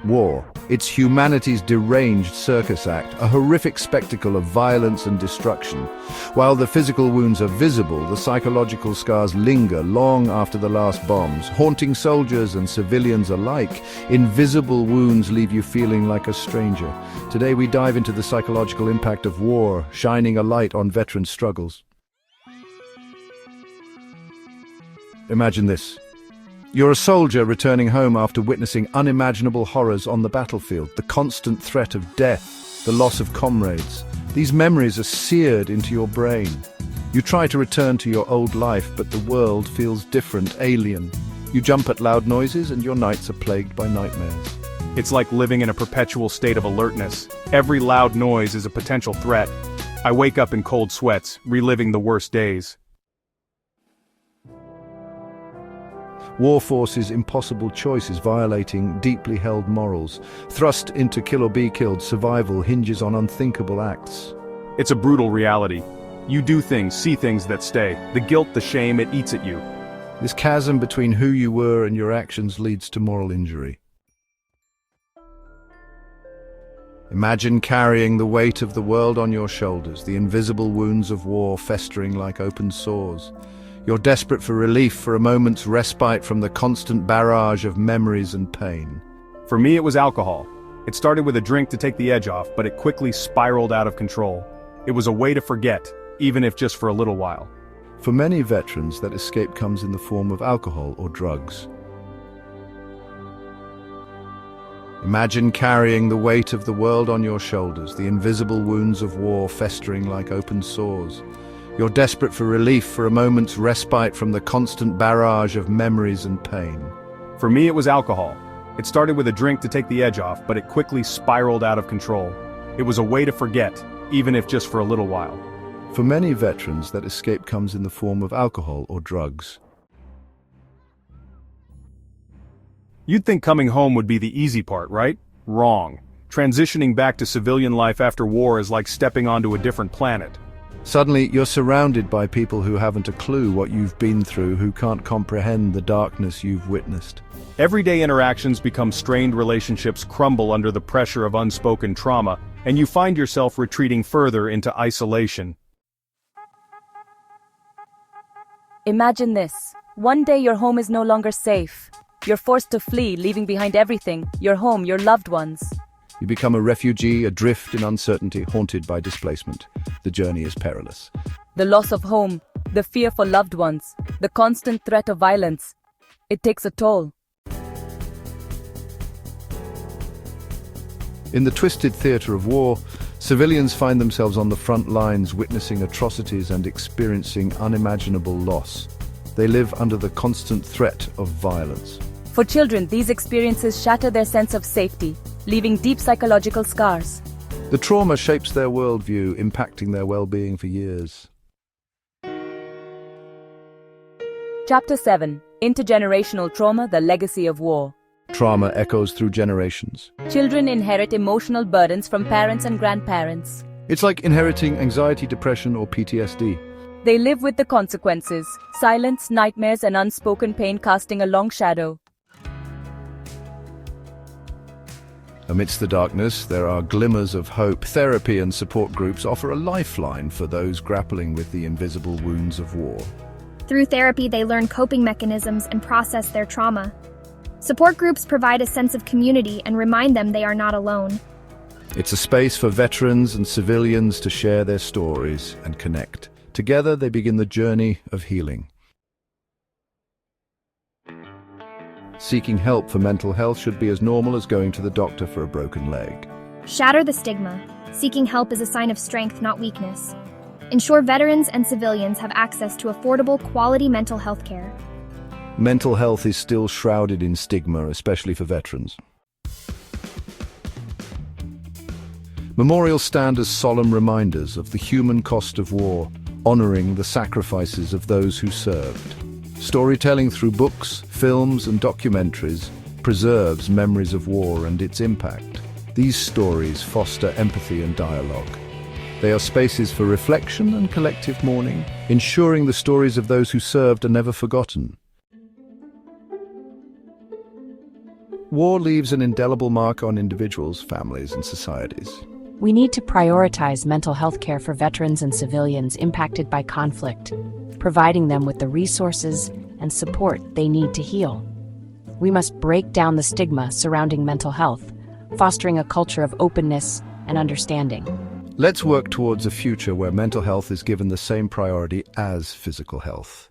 War. It's humanity's deranged circus act, a horrific spectacle of violence and destruction. While the physical wounds are visible, the psychological scars linger long after the last bombs, haunting soldiers and civilians alike. Invisible wounds leave you feeling like a stranger. Today we dive into the psychological impact of war, shining a light on veteran struggles. Imagine this. You're a soldier returning home after witnessing unimaginable horrors on the battlefield, the constant threat of death, the loss of comrades. These memories are seared into your brain. You try to return to your old life, but the world feels different, alien. You jump at loud noises and your nights are plagued by nightmares. It's like living in a perpetual state of alertness. Every loud noise is a potential threat. I wake up in cold sweats, reliving the worst days. War forces impossible choices, violating deeply held morals. Thrust into kill or be killed, survival hinges on unthinkable acts. It's a brutal reality. You do things, see things that stay. The guilt, the shame, it eats at you. This chasm between who you were and your actions leads to moral injury. Imagine carrying the weight of the world on your shoulders, the invisible wounds of war festering like open sores. You're desperate for relief, for a moment's respite from the constant barrage of memories and pain. For me, it was alcohol. It started with a drink to take the edge off, but it quickly spiraled out of control. It was a way to forget, even if just for a little while. For many veterans, that escape comes in the form of alcohol or drugs. Imagine carrying the weight of the world on your shoulders, the invisible wounds of war festering like open sores. You're desperate for relief, for a moment's respite from the constant barrage of memories and pain. For me, it was alcohol. It started with a drink to take the edge off, but it quickly spiraled out of control. It was a way to forget, even if just for a little while. For many veterans, that escape comes in the form of alcohol or drugs. You'd think coming home would be the easy part, right? Wrong. Transitioning back to civilian life after war is like stepping onto a different planet. Suddenly, you're surrounded by people who haven't a clue what you've been through, who can't comprehend the darkness you've witnessed. Everyday interactions become strained, relationships crumble under the pressure of unspoken trauma, and you find yourself retreating further into isolation. Imagine this. One day your home is no longer safe. You're forced to flee, leaving behind everything, your home, your loved ones. You become a refugee, adrift in uncertainty, haunted by displacement. The journey is perilous. The loss of home, the fear for loved ones, the constant threat of violence. It takes a toll. In the twisted theater of war, civilians find themselves on the front lines, witnessing atrocities and experiencing unimaginable loss. They live under the constant threat of violence. For children, these experiences shatter their sense of safety, leaving deep psychological scars. The trauma shapes their worldview, impacting their well-being for years. Chapter 7. Intergenerational Trauma, the Legacy of War. Trauma echoes through generations. Children inherit emotional burdens from parents and grandparents. It's like inheriting anxiety, depression, or PTSD. They live with the consequences, silence, nightmares, and unspoken pain casting a long shadow. Amidst the darkness, there are glimmers of hope. Therapy and support groups offer a lifeline for those grappling with the invisible wounds of war. Through therapy, they learn coping mechanisms and process their trauma. Support groups provide a sense of community and remind them they are not alone. It's a space for veterans and civilians to share their stories and connect. Together, they begin the journey of healing. Seeking help for mental health should be as normal as going to the doctor for a broken leg. Shatter the stigma. Seeking help is a sign of strength, not weakness. Ensure veterans and civilians have access to affordable, quality mental health care. Mental health is still shrouded in stigma, especially for veterans. Memorials stand as solemn reminders of the human cost of war, honoring the sacrifices of those who served. Storytelling through books, films, and documentaries preserves memories of war and its impact. These stories foster empathy and dialogue. They are spaces for reflection and collective mourning, ensuring the stories of those who served are never forgotten. War leaves an indelible mark on individuals, families, and societies. We need to prioritize mental health care for veterans and civilians impacted by conflict, providing them with the resources and support they need to heal. We must break down the stigma surrounding mental health, fostering a culture of openness and understanding. Let's work towards a future where mental health is given the same priority as physical health.